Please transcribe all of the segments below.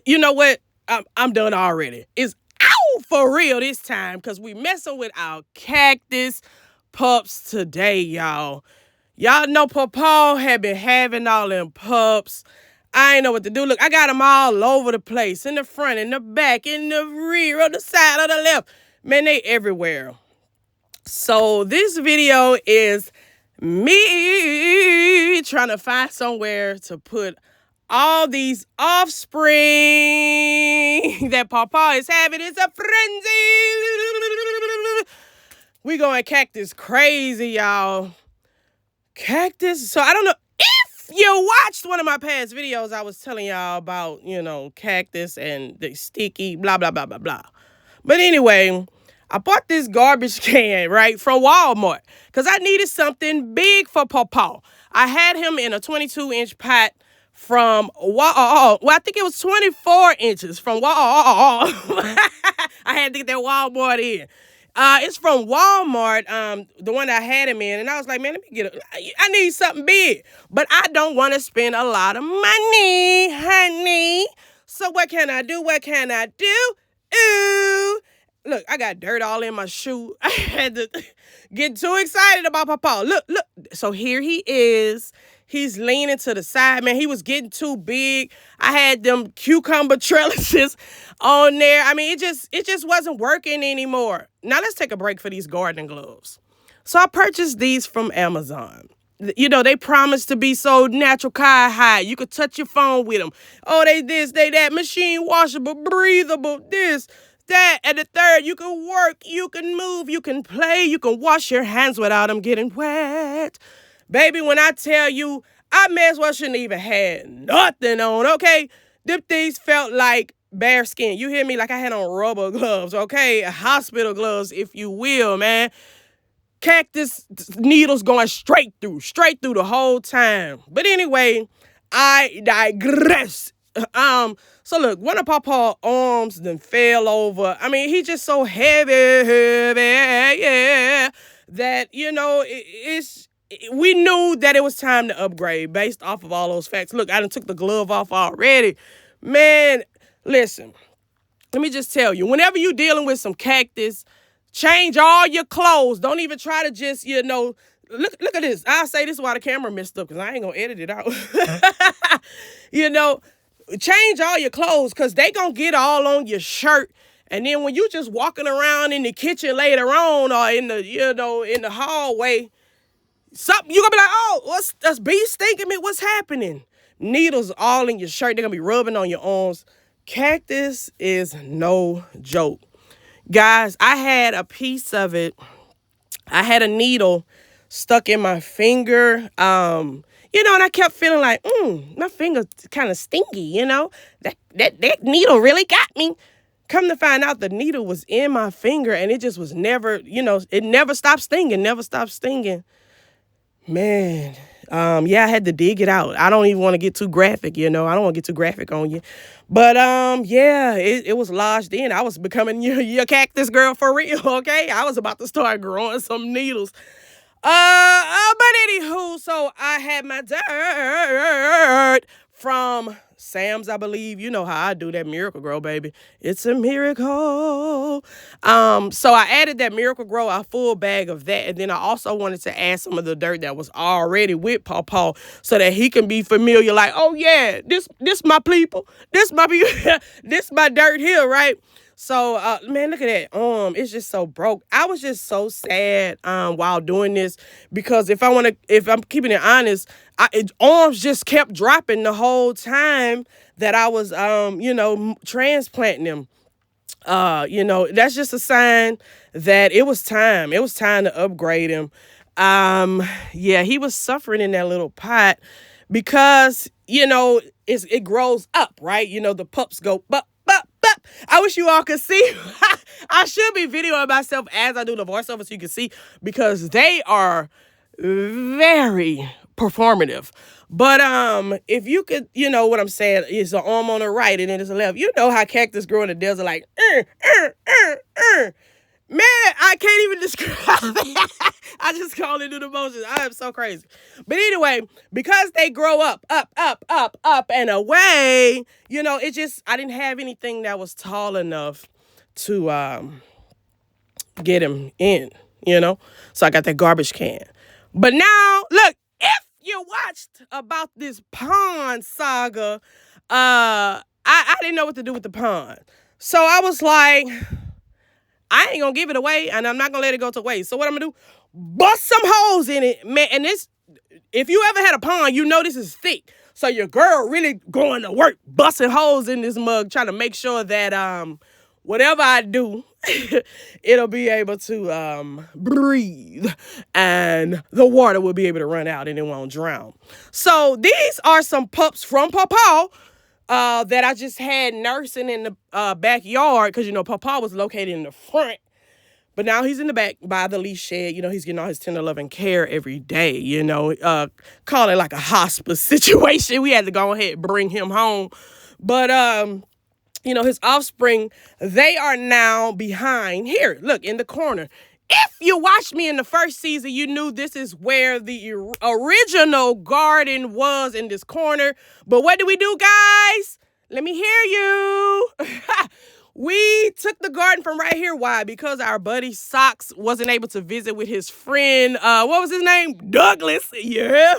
You know what? I'm done already. It's out for real this time because we messing with our cactus pups today, y'all. Y'all know Paw-Paw had been having all them pups. I ain't know what to do. Look, I got them all over the place. In the front, in the back, in the rear, on the side, on the left. Man, they everywhere. So this video is me trying to find somewhere to put all these offspring that Paw-Paw is having. It's a frenzy. We going Cactus crazy, y'all. Cactus. So I don't know if you watched one of my past videos. I was telling y'all about, Cactus and the sticky, blah, blah, blah, blah, blah. But anyway, I bought this garbage can, right, from Walmart because I needed something big for Paw-Paw. I had him in a 22-inch pot from I think it was 24 inches from I had to get that Walmart in. It's from Walmart, the one I had him in, and I was like, man, let me get it. I need something big, but I don't want to spend a lot of money, honey. So what can I do? Ooh. Look, I got dirt all in my shoe. I had to get too excited about Paw-Paw. Look. So here he is. He's leaning to the side, man. He was getting too big. I had them cucumber trellises on there. I mean, it just wasn't working anymore. Now let's take a break for these gardening gloves. So I purchased these from Amazon. They promise to be so natural high. You could touch your phone with them. Oh, they this, they that, machine washable, breathable, this, that, and the third. You can work, you can move, you can play, you can wash your hands without them getting wet. Baby, when I tell you, I may as well shouldn't even had nothing on, okay? Them things felt like bare skin. You hear me? Like I had on rubber gloves, okay? Hospital gloves, if you will, man. Cactus needles going straight through the whole time. But anyway, I digress. So look, one of Paw-Paw's arms then fell over. I mean, he just so heavy, yeah, that, we knew that it was time to upgrade based off of all those facts. Look, I done took the glove off already. Man, listen, let me just tell you, whenever you're dealing with some cactus, change all your clothes. Don't even try to just, look at this. I'll say this while the camera messed up because I ain't going to edit it out. Change all your clothes because they going to get all on your shirt. And then when you just walking around in the kitchen later on or in the, in the hallway, something you're gonna be like, oh, that's bee stinking me. What's happening? Needles all in your shirt. They're gonna be rubbing on your arms. Cactus is no joke. Guys, I had a piece of it. I had a needle stuck in my finger. And I kept feeling like, my finger's kind of stinky, That needle really got me. Come to find out the needle was in my finger and it just was never, it never stopped stinging, Man, I had to dig it out. I don't even want to get too graphic, I don't want to get too graphic on you. But, it was lodged in. I was becoming your cactus girl for real, okay? I was about to start growing some needles. But anywho, so I had my dirt from Sam's, I believe. You know how I do that Miracle Grow, baby. It's a miracle. So I added that Miracle Grow, a full bag of that. And then I also wanted to add some of the dirt that was already with Paw-Paw so that he can be familiar. Like, oh yeah, this my people. This my dirt here, right? So, man, look at that. It's just so broke. I was just so sad while doing this because if I'm keeping it honest, arms just kept dropping the whole time that I was, transplanting them. That's just a sign that it was time. It was time to upgrade him. He was suffering in that little pot because, it grows up, right? The pups go, but. I wish you all could see. I should be videoing myself as I do the voiceover so you can see because they are very performative. But if you could, what I'm saying, is an arm on the right and then it's a left. You know how cactus grow in the desert like, Man, I can't even describe it. I just call it an emotions. I am so crazy. But anyway, because they grow up, and away, it just, I didn't have anything that was tall enough to get him in, So I got that garbage can. But now, look, if you watched about this pond saga, I didn't know what to do with the pond. So I was like, I ain't gonna give it away, and I'm not gonna let it go to waste. So what I'm gonna do? Bust some holes in it, man. And this, if you ever had a pond, this is thick. So your girl really going to work, busting holes in this mug, trying to make sure that whatever I do, it'll be able to breathe, and the water will be able to run out, and it won't drown. So these are some pups from Paw-Paw. That I just had nursing in the backyard because, Paw-Paw was located in the front. But now he's in the back by the leash shed. He's getting all his tender love and care every day, call it like a hospice situation. We had to go ahead and bring him home. But, his offspring, they are now behind here. Look, in the corner. If you watched me in the first season, you knew this is where the original garden was, in this corner. But what do we do, guys? Let me hear you. We took the garden from right here. Why? Because our buddy Socks wasn't able to visit with his friend. What was his name? Douglas. Yeah.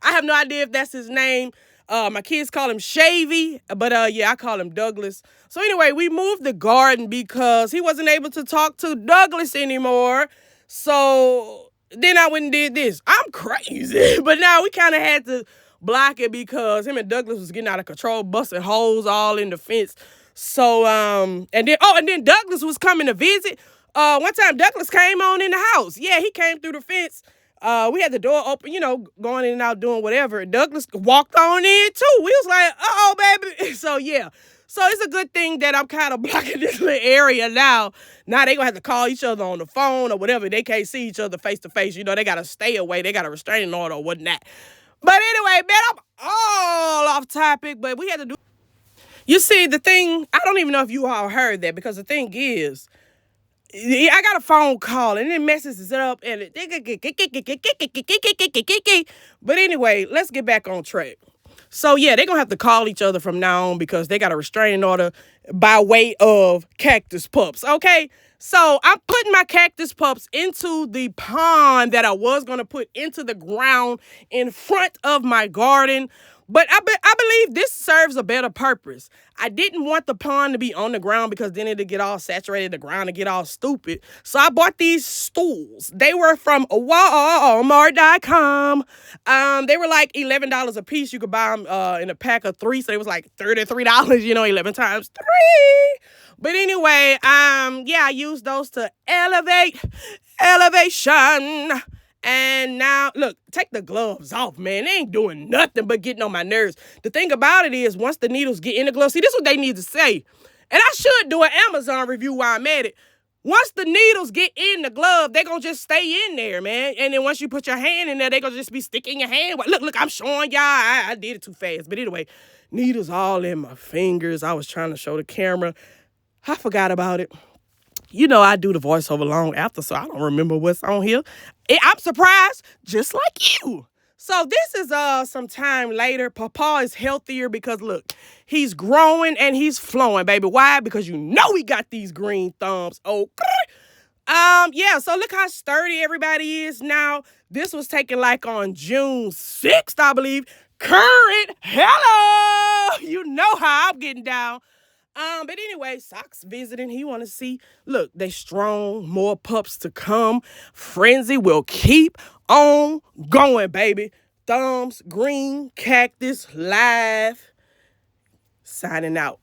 I have no idea if that's his name. My kids call him Shavy, but I call him Douglas. So anyway, we moved the garden because he wasn't able to talk to Douglas anymore. So then I went and did this. I'm crazy. But now we kind of had to block it because him and Douglas was getting out of control, busting holes all in the fence. So, and then Douglas was coming to visit. One time Douglas came on in the house. Yeah, he came through the fence. We had the door open, going in and out, doing whatever. Douglas walked on in too. We was like, uh-oh, baby. So yeah. So it's a good thing that I'm kind of blocking this little area now. Now they gonna have to call each other on the phone or whatever. They can't see each other face to face. They gotta stay away. They got a restraining order or whatnot. But anyway, man, I'm all off topic, but we had to do. You see, the thing, I don't even know if you all heard that, because the thing is, I got a phone call and it messes it up and but anyway, let's get back on track. So yeah, they're gonna have to call each other from now on because they got a restraining order by way of Cactus Pups. Okay. So I'm putting my Cactus Pups into the pond that I was gonna put into the ground in front of my garden. But I believe this serves a better purpose. I didn't want the pond to be on the ground because then it'd get all saturated, the ground and get all stupid. So I bought these stools. They were from Walmart.com. They were like $11 a piece. You could buy them in a pack of 3. So it was like $33, 11 times 3. But anyway, I used those to elevation. And now, look, take the gloves off, man. They ain't doing nothing but getting on my nerves. The thing about it is, once the needles get in the glove, see, this is what they need to say. And I should do an Amazon review while I'm at it. Once the needles get in the glove, they gonna just stay in there, man. And then once you put your hand in there, they gonna just be sticking your hand. Look, I'm showing y'all. I did it too fast. But anyway, needles all in my fingers. I was trying to show the camera. I forgot about it. I do the voiceover long after, so I don't remember what's on here. I'm surprised, just like you. So this is some time later. Paw-Paw is healthier because, look, he's growing and he's flowing, baby. Why? Because he got these green thumbs. Okay. So look how sturdy everybody is now. This was taken like on June 6th, I believe. Current. Hello. You know how I'm getting down. But anyway, Socks visiting. He want to see. Look, they strong. More pups to come. Frenzy will keep on going, baby. Thumbs, green, Cactus, live. Signing out.